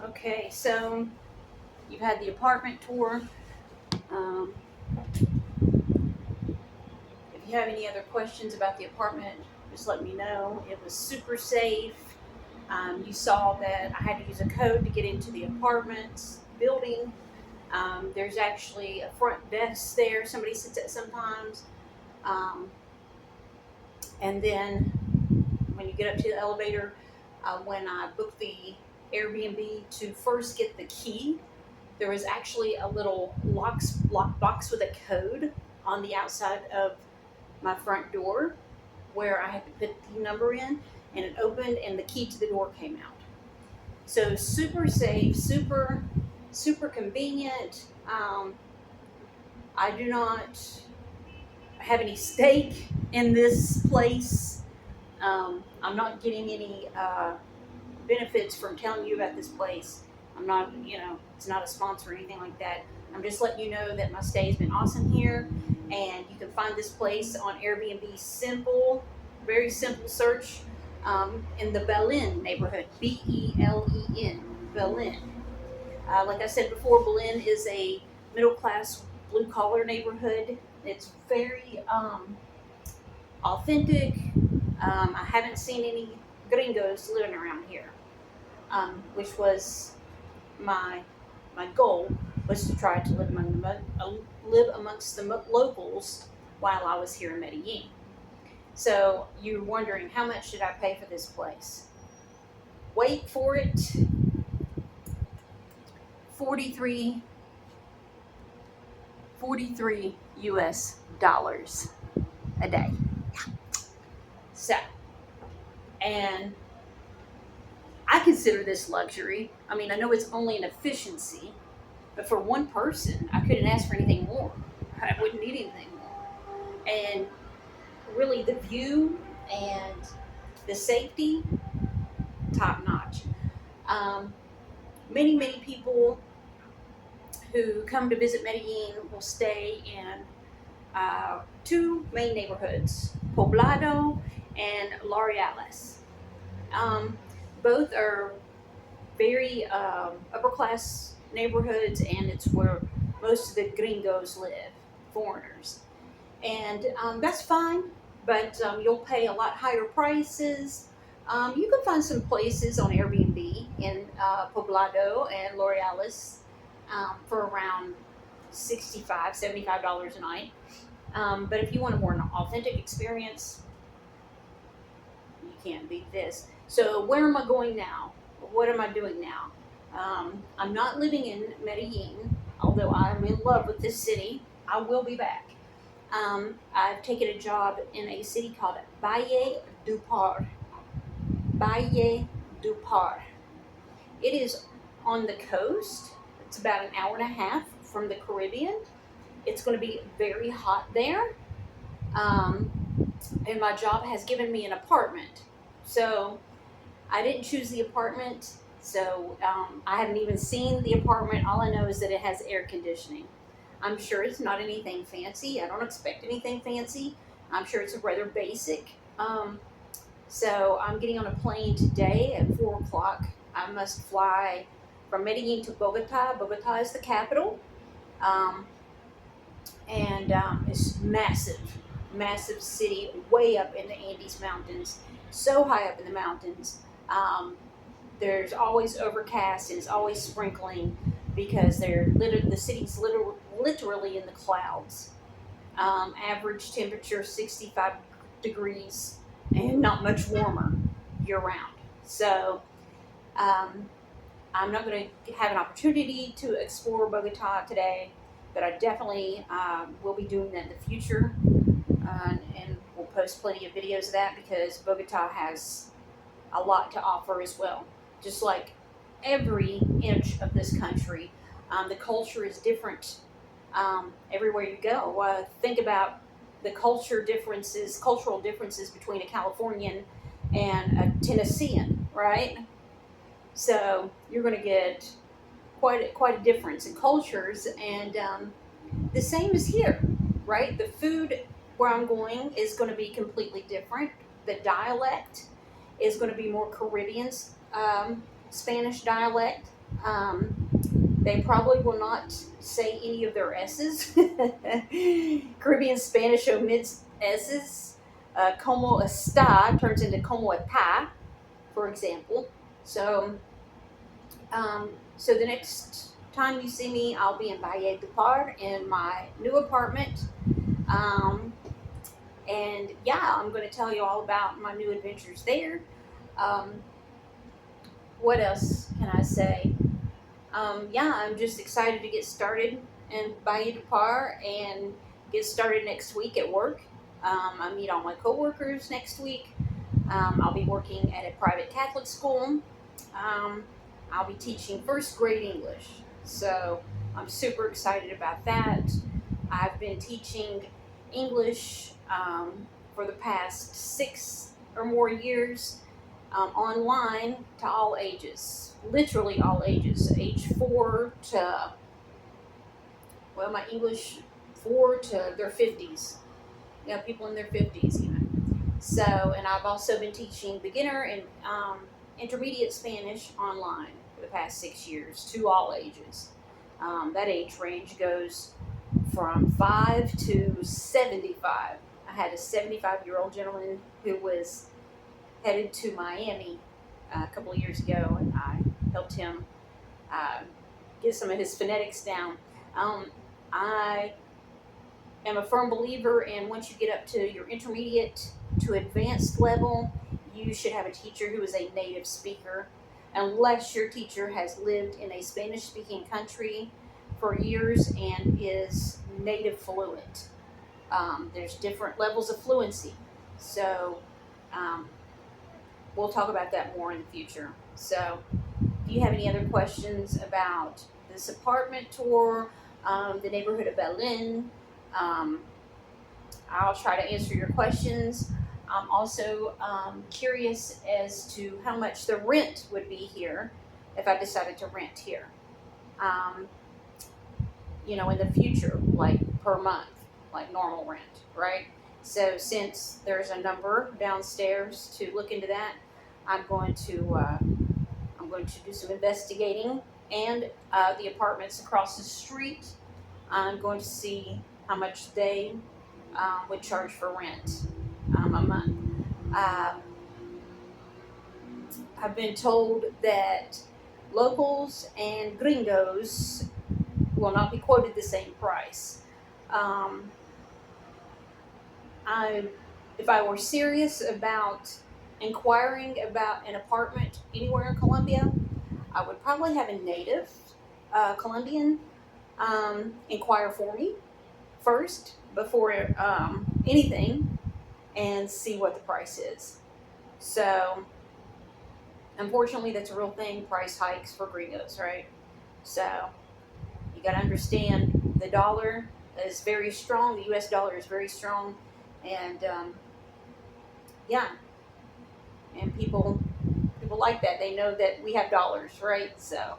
Okay, so you've had the apartment tour. Um, if you have any other questions about the apartment, just let me know. It was super safe. You saw that I had to use a code to get into the apartment building. There's actually a front desk there. Somebody sits at sometimes. Um, and then when you get up to the elevator, when I booked the Airbnb to first get the key, there was actually a little lock box with a code on the outside of my front door where I had to put the number in, and it opened and the key to the door came out. So super safe, super convenient. I do not have any stake in this place. I'm not getting any benefits from telling you about this place. I'm not, it's not a sponsor or anything like that. I'm just letting you know that my stay has been awesome here, and you can find this place on Airbnb. Simple, very simple search in the Belen neighborhood. Belen, Belen. Like I said before, Belen is a middle class, blue collar neighborhood. It's very authentic. I haven't seen any gringos living around here, which was my my goal was to try to live amongst the locals while I was here in Medellin. So you're wondering how much did I pay for this place? Wait for it. 43 43 US dollars a day. So, and I consider this luxury. I mean, I know it's only an efficiency, but for one person, I couldn't ask for anything more. I wouldn't need anything more. And really, the view and the safety, top notch. Um, many people who come to visit Medellin will stay in two main neighborhoods, Poblado and Laureales. Um, both are very upper class neighborhoods, and it's where most of the gringos live, foreigners. And that's fine, but you'll pay a lot higher prices. You can find some places on Airbnb in Poblado and L'Orealis for around $65, $75 a night. But if you want a more authentic experience, you can't beat this. So where am I going now? What am I doing now? I'm not living in Medellin, although I'm in love with this city. I will be back. I've taken a job in a city called Valle du Par. Valle du Par. It is on the coast. It's about an hour and a half from the Caribbean. It's going to be very hot there. Um, and my job has given me an apartment. So I didn't choose the apartment. So I haven't even seen the apartment. All I know is that it has air conditioning. I'm sure it's not anything fancy. I don't expect anything fancy. I'm sure it's rather basic. So I'm getting on a plane today at 4 o'clock. I must fly from Medellin to Bogota. Bogota is the capital. Um, and it's massive city, way up in the Andes Mountains, so high up in the mountains. Um, there's always overcast and it's always sprinkling because the city's literally in the clouds. Average temperature 65 degrees and not much warmer year round. So um, I'm not going to have an opportunity to explore Bogota today, but I definitely will be doing that in the future. And we'll post plenty of videos of that because Bogota has a lot to offer as well. Just like every inch of this country, the culture is different everywhere you go. Think about the cultural differences between a Californian and a Tennessean, right? So you're going to get quite a difference in cultures, and the same is here, right? The food where I'm going is going to be completely different. The dialect is going to be more Caribbean, Spanish dialect. They probably will not say any of their S's. Caribbean Spanish omits S's. Como está turns into como está, for example. So, so the next time you see me, I'll be in Valle du Par in my new apartment. Um, and yeah, I'm going to tell you all about my new adventures there. Um, what else can I say? Yeah, I'm just excited to get started in Valle du Par and get started next week at work. I meet all my coworkers next week. I'll be working at a private Catholic school. Um, I'll be teaching first grade English. So I'm super excited about that. I've been teaching English for the past 6 or more years online to all ages, literally all ages, age 4 to, well, my English 4 to their 50s. Yeah, people in their 50s even. So, and I've also been teaching beginner and intermediate Spanish online for the past 6 years to all ages. That age range goes from 5 to 75. I had a 75-year-old gentleman who was headed to Miami a couple of years ago, and I helped him uh, get some of his phonetics down. I am a firm believer in once you get up to your intermediate to advanced level, you should have a teacher who is a native speaker, unless your teacher has lived in a Spanish-speaking country for years and is native fluent. There's different levels of fluency, so um, we'll talk about that more in the future. So, if you have any other questions about this apartment tour, the neighborhood of Berlin, um, I'll try to answer your questions. I'm also curious as to how much the rent would be here if I decided to rent here. Um, in the future, like per month, like normal rent, right? So since there's a number downstairs to look into that, I'm going to do some investigating, and the apartments across the street. I'm going to see how much they would charge for rent a month. Uh, I've been told that locals and gringos will not be quoted the same price. Um, if I were serious about inquiring about an apartment anywhere in Colombia, I would probably have a native Colombian inquire for me first before anything and see what the price is. So, unfortunately, that's a real thing, price hikes for gringos, right? So, you got to understand the dollar is very strong, the US dollar is very strong, and yeah, and people like that. They know that we have dollars, right? So,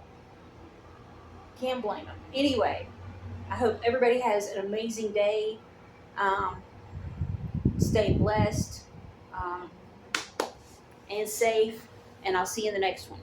can't blame them. Anyway, I hope everybody has an amazing day. Stay blessed and safe, and I'll see you in the next one.